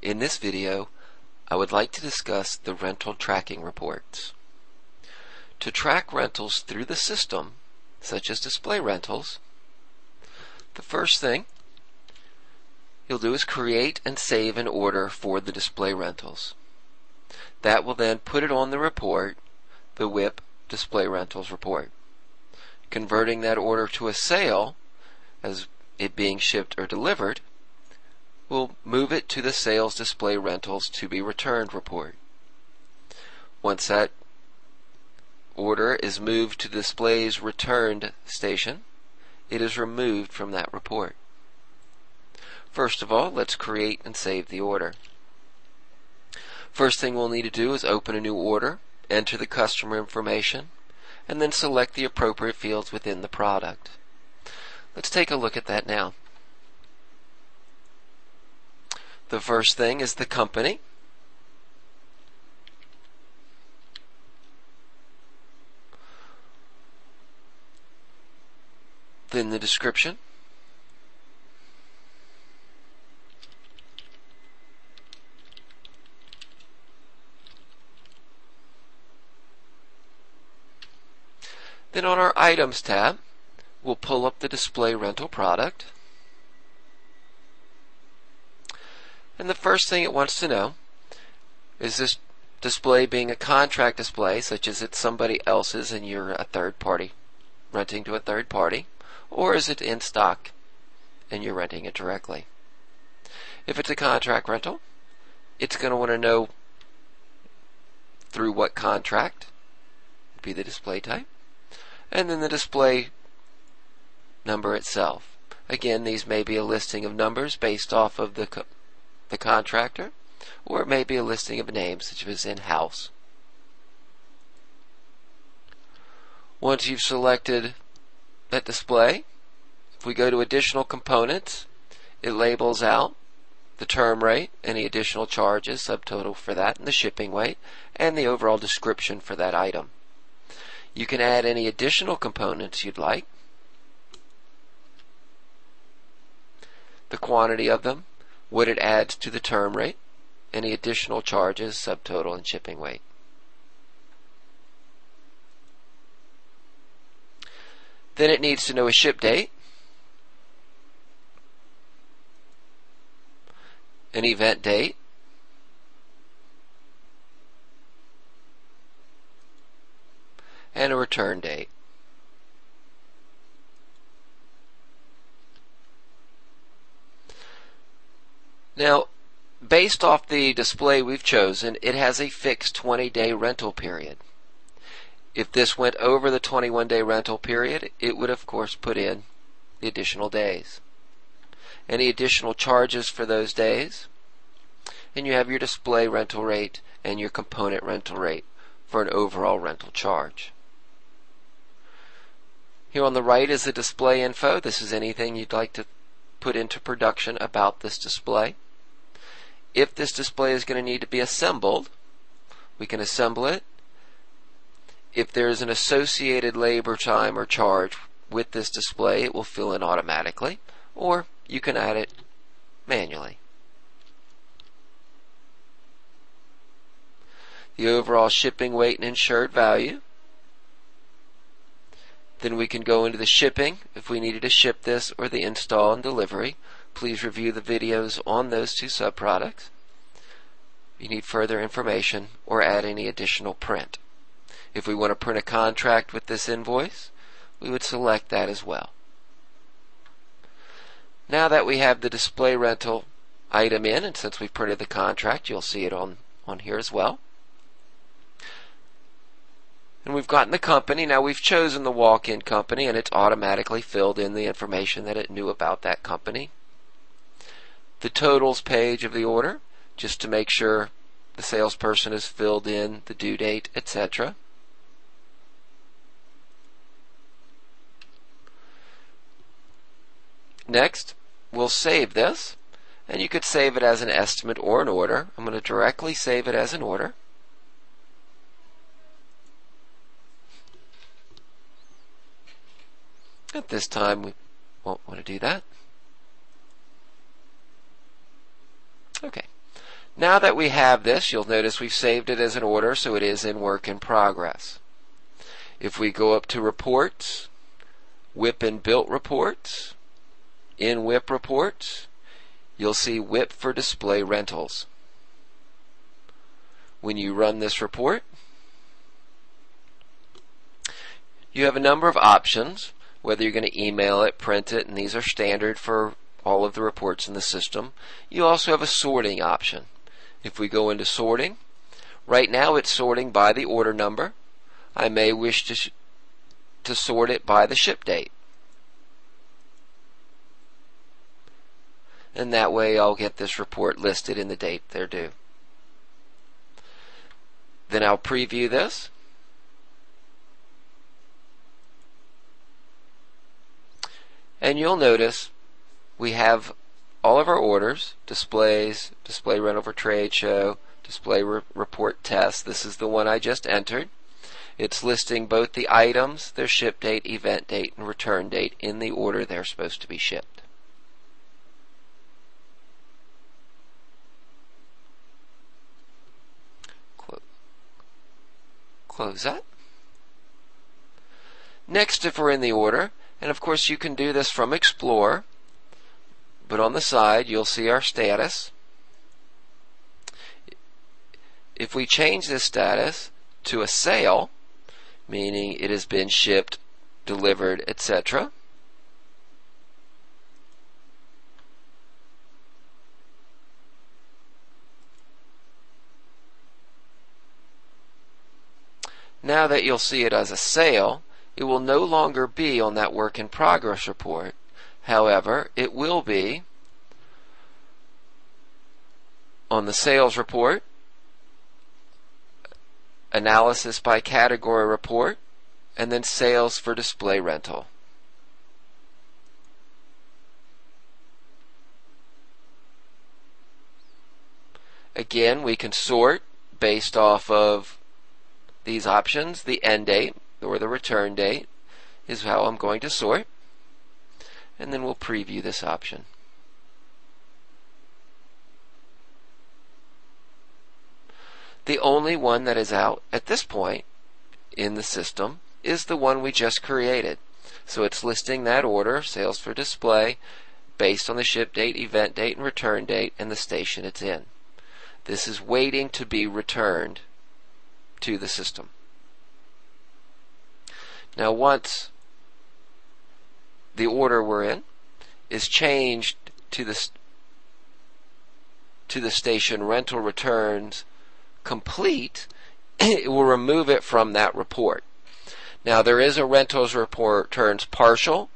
In this video, I would like to discuss the rental tracking reports. To track rentals through the system, such as display rentals, the first thing you'll do is create and save an order for the display rentals. That will then put it on the report, the WIP Display Rentals report. Converting that order to a sale, as it being shipped or delivered, will move it to the Sales Display Rentals to be returned report. Once that order is moved to the display's returned station, it is removed from that report. First of all, let's create and save the order. First thing we'll need to do is open a new order, enter the customer information, and then select the appropriate fields within the product. Let's take a look at that now. The first thing is the company. Then the description. Then on our Items tab, we'll pull up the display rental product. And the first thing it wants to know is this display being a contract display, such as it's somebody else's and you're a third party, renting to a third party, or is it in stock and you're renting it directly. If it's a contract rental, it's going to want to know through what contract would be the display type, and then the display number itself. Again, these may be a listing of numbers based off of the contractor, or it may be a listing of names such as in-house. Once you've selected that display, if we go to additional components, it labels out the term rate, any additional charges, subtotal for that, and the shipping weight, and the overall description for that item. You can add any additional components you'd like, the quantity of them, what it adds to the term rate, any additional charges, subtotal, and shipping weight. Then it needs to know a ship date, an event date, and a return date. Now, based off the display we've chosen, it has a fixed 20-day rental period. If this went over the 21-day rental period, it would of course put in the additional days. Any additional charges for those days, and you have your display rental rate and your component rental rate for an overall rental charge. Here on the right is the display info. This is anything you'd like to put into production about this display. If this display is going to need to be assembled, we can assemble it. If there's an associated labor time or charge with this display, it will fill in automatically, or you can add it manually. The overall shipping weight and insured value. Then we can go into the shipping if we needed to ship this, or the install and delivery. Please review the videos on those two subproducts. If you need further information or add any additional print. If we want to print a contract with this invoice, we would select that as well. Now that we have the display rental item in, and since we've printed the contract, you'll see it on here as well. And we've gotten the company. Now we've chosen the walk-in company, and it's automatically filled in the information that it knew about that company. The totals page of the order, just to make sure the salesperson has filled in the due date, etc. Next, we'll save this, and you could save it as an estimate or an order. I'm going to directly save it as an order. At this time, we won't want to do that. Okay. Now that we have this, you'll notice we've saved it as an order, so it is in work in progress. If we go up to Reports, WIP and Built Reports, in WIP Reports, you'll see WIP for Display Rentals. When you run this report, you have a number of options, whether you're going to email it, print it, and these are standard for all of the reports in the system. You also have a sorting option. If we go into sorting, right now it's sorting by the order number. I may wish to sort it by the ship date. And that way I'll get this report listed in the date they're due. Then I'll preview this. And you'll notice we have all of our orders, displays, display rental for trade show, display report test. This is the one I just entered. It's listing both the items, their ship date, event date, and return date in the order they're supposed to be shipped. Close that. Next, if we're in the order, and of course you can do this from Explorer, but on the side you'll see our status. If we change this status to a sale, meaning it has been shipped, delivered, etc., now that you'll see it as a sale, it will no longer be on that work in progress report. However, it will be on the sales report, analysis by category report, and then sales for display rental. Again, we can sort based off of these options. The end date or the return date is how I'm going to sort, and then we'll preview this option. The only one that is out at this point in the system is the one we just created. So it's listing that order, sales for display, based on the ship date, event date, and return date, and the station it's in. This is waiting to be returned to the system. Now once the order we're in is changed to the station rental returns complete, it will remove it from that report. Now there is a rentals report returns partial,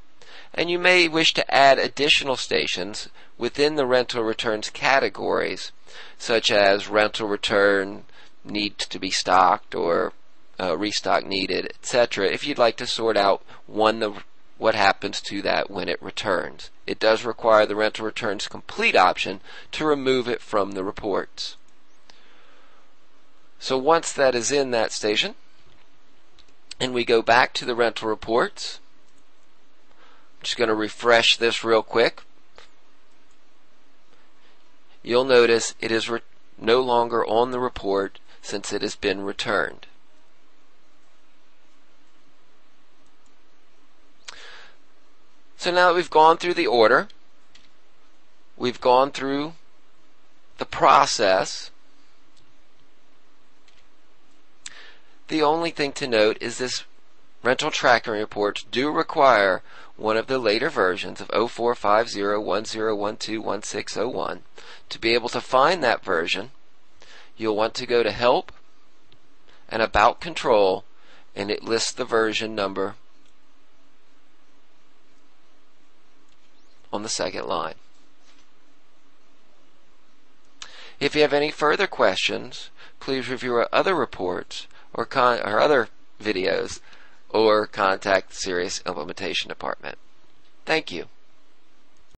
and you may wish to add additional stations within the rental returns categories, such as rental return needs to be stocked or restock needed, etc., if you'd like to sort out what happens to that when it returns. It does require the rental returns complete option to remove it from the reports. So once that is in that station, and we go back to the rental reports, I'm just going to refresh this real quick. You'll notice it is no longer on the report since it has been returned. So now that we've gone through the order, we've gone through the process, the only thing to note is this rental tracking reports do require one of the later versions of 045010121601. To be able to find that version, you'll want to go to Help and About Control, and it lists the version number on the second line. If you have any further questions, please review our other reports or other videos, or contact the Sirius Implementation Department. Thank you.